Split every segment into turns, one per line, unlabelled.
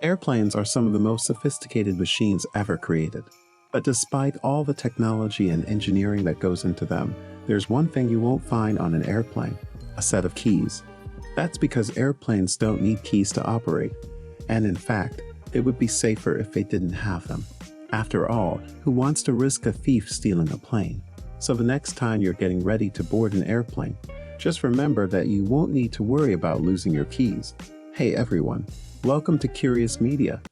Airplanes are some of the most sophisticated machines ever created. But despite all the technology and engineering that goes into them, there's one thing you won't find on an airplane: a set of keys. That's because airplanes don't need keys to operate. And in fact, it would be safer if they didn't have them. After all, who wants to risk a thief stealing a plane? So the next time you're getting ready to board an airplane, just remember that you won't need to worry about losing your keys. Hey everyone, welcome to Curious Media.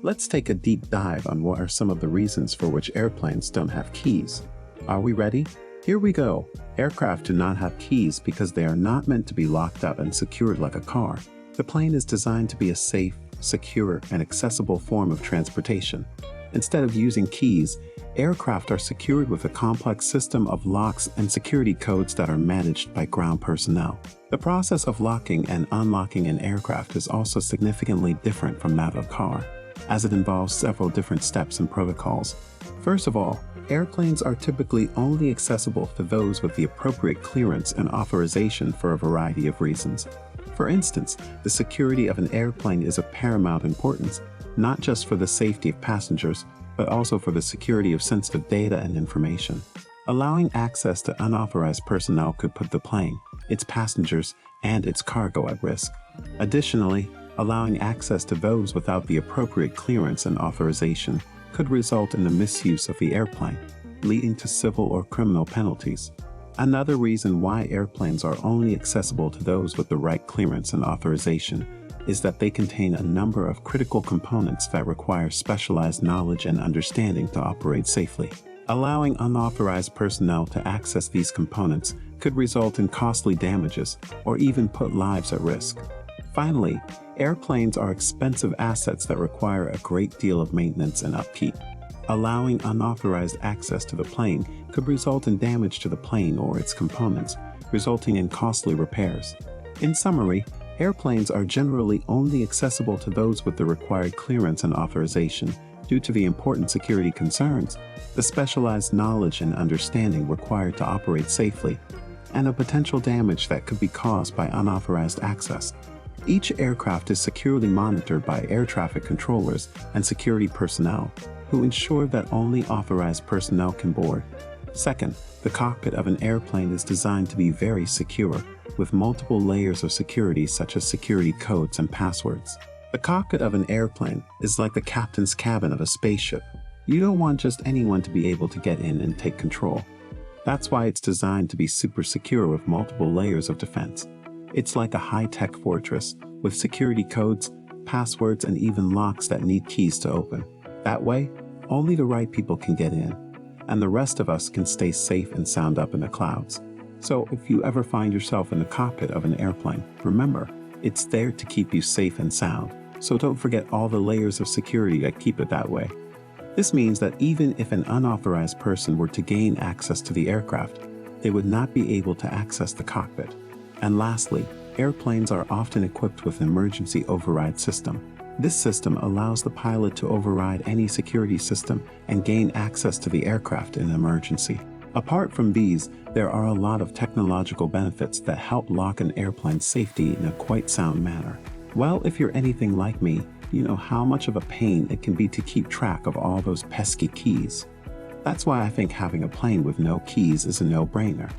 Let's take a deep dive on what are some of the reasons for which airplanes don't have keys. Are we ready? Here we go. Aircraft do not have keys because they are not meant to be locked up and secured like a car. The plane is designed to be a safe, secure, and accessible form of transportation. Instead of using keys, aircraft are secured with a complex system of locks and security codes that are managed by ground personnel. The process of locking and unlocking an aircraft is also significantly different from that of a car, as it involves several different steps and protocols. First of all, airplanes are typically only accessible to those with the appropriate clearance and authorization for a variety of reasons. For instance, the security of an airplane is of paramount importance, not just for the safety of passengers, but also for the security of sensitive data and information. Allowing access to unauthorized personnel could put the plane, its passengers, and its cargo at risk. Additionally, allowing access to those without the appropriate clearance and authorization could result in the misuse of the airplane, leading to civil or criminal penalties. Another reason why airplanes are only accessible to those with the right clearance and authorization is that they contain a number of critical components that require specialized knowledge and understanding to operate safely. Allowing unauthorized personnel to access these components could result in costly damages or even put lives at risk. Finally, airplanes are expensive assets that require a great deal of maintenance and upkeep. Allowing unauthorized access to the plane could result in damage to the plane or its components, resulting in costly repairs. In summary, airplanes are generally only accessible to those with the required clearance and authorization due to the important security concerns, the specialized knowledge and understanding required to operate safely, and the potential damage that could be caused by unauthorized access. Each aircraft is securely monitored by air traffic controllers and security personnel, who ensure that only authorized personnel can board. Second, the cockpit of an airplane is designed to be very secure, with multiple layers of security such as security codes and passwords. The cockpit of an airplane is like the captain's cabin of a spaceship. You don't want just anyone to be able to get in and take control. That's why it's designed to be super secure with multiple layers of defense. It's like a high-tech fortress with security codes, passwords, and even locks that need keys to open. That way, only the right people can get in, and the rest of us can stay safe and sound up in the clouds. So if you ever find yourself in the cockpit of an airplane, remember, it's there to keep you safe and sound. So don't forget all the layers of security that keep it that way. This means that even if an unauthorized person were to gain access to the aircraft, they would not be able to access the cockpit. And lastly, airplanes are often equipped with an emergency override system. This system allows the pilot to override any security system and gain access to the aircraft in an emergency. Apart from these, there are a lot of technological benefits that help lock an airplane's safety in a quite sound manner. Well, if you're anything like me, you know how much of a pain it can be to keep track of all those pesky keys. That's why I think having a plane with no keys is a no-brainer.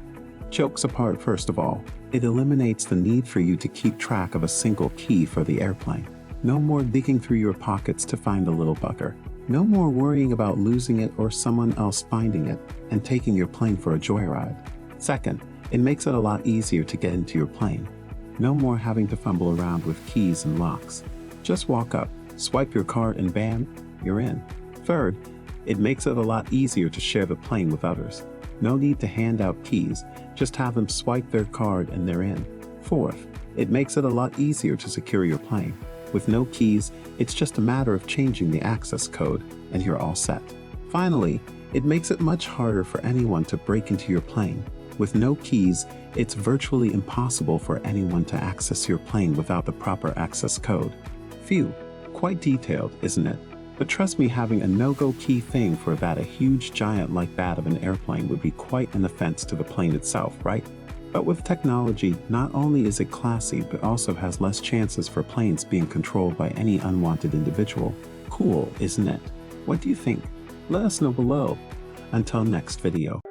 Jokes apart, first of all, it eliminates the need for you to keep track of a single key for the airplane. No more digging through your pockets to find the little bugger. No more worrying about losing it or someone else finding it and taking your plane for a joyride. Second, it makes it a lot easier to get into your plane. No more having to fumble around with keys and locks. Just walk up, swipe your card, and bam, you're in. Third, it makes it a lot easier to share the plane with others. No need to hand out keys, just have them swipe their card and they're in. Fourth, it makes it a lot easier to secure your plane. With no keys, it's just a matter of changing the access code and you're all set. Finally, it makes it much harder for anyone to break into your plane. With no keys, it's virtually impossible for anyone to access your plane without the proper access code. Phew, quite detailed, isn't it? But trust me, having a no-go key thing for that, a huge giant like that of an airplane, would be quite an offense to the plane itself, right? But with technology, not only is it classy, but also has less chances for planes being controlled by any unwanted individual. Cool, isn't it? What do you think? Let us know below. Until next video.